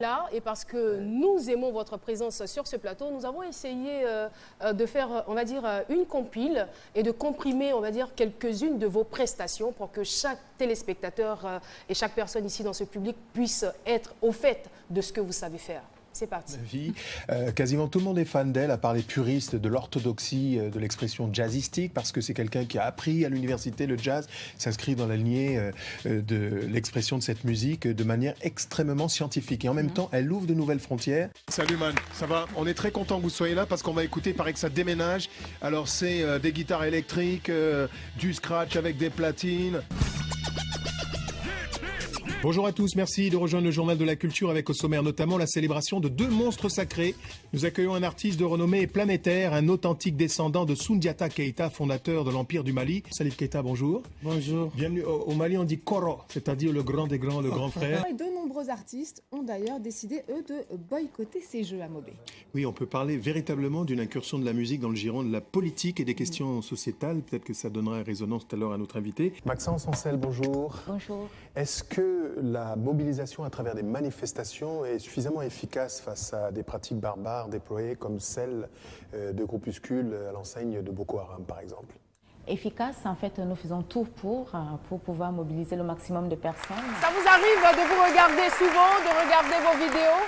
Là, et parce que nous aimons votre présence sur ce plateau, nous avons essayé de faire, on va dire, une compile et de comprimer, on va dire, quelques-unes de vos prestations pour que chaque téléspectateur et chaque personne ici dans ce public puisse être au fait de ce que vous savez faire. C'est parti. Quasiment tout le monde est fan d'elle, à part les puristes de l'orthodoxie de l'expression jazzistique, parce que c'est quelqu'un qui a appris à l'université le jazz, s'inscrit dans la lignée de l'expression de cette musique de manière extrêmement scientifique. Et en même temps, elle ouvre de nouvelles frontières. Salut man, ça va? On est très content que vous soyez là parce qu'on va écouter, il paraît que ça déménage. Alors c'est des guitares électriques, du scratch avec des platines. Bonjour à tous, merci de rejoindre le Journal de la Culture avec au sommaire notamment la célébration de 2 monstres sacrés. Nous accueillons un artiste de renommée planétaire, un authentique descendant de Soundiata Keïta, fondateur de l'Empire du Mali. Salif Keïta, bonjour. Bonjour. Bienvenue. Au Mali, on dit Koro, c'est-à-dire le grand des grands, le grand frère. De nombreux artistes ont d'ailleurs décidé, eux, de boycotter ces jeux à Mobé. Oui, on peut parler véritablement d'une incursion de la musique dans le giron de la politique et des questions sociétales. Peut-être que ça donnera résonance tout à l'heure à notre invité. Maxence Ancel, bonjour. Bonjour. Est-ce que la mobilisation à travers des manifestations est suffisamment efficace face à des pratiques barbares déployées comme celle de groupuscules à l'enseigne de Boko Haram, par exemple? Efficace, en fait, nous faisons tout pour pouvoir mobiliser le maximum de personnes. Ça vous arrive de vous regarder souvent, de regarder vos vidéos?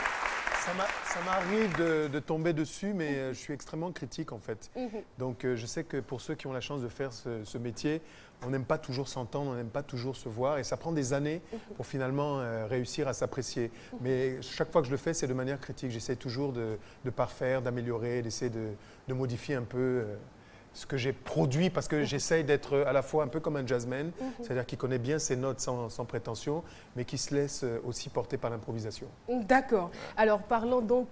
Ça m'arrive de tomber dessus, mais je suis extrêmement critique en fait. Donc je sais que pour ceux qui ont la chance de faire ce métier, on n'aime pas toujours s'entendre, on n'aime pas toujours se voir et ça prend des années pour finalement réussir à s'apprécier. Mais chaque fois que je le fais, c'est de manière critique. J'essaie toujours de parfaire, d'améliorer, d'essayer de modifier un peu ce que j'ai produit parce que j'essaye d'être à la fois un peu comme un jazzman, c'est-à-dire qui connaît bien ses notes sans prétention, mais qui se laisse aussi porter par l'improvisation. D'accord. Alors parlons donc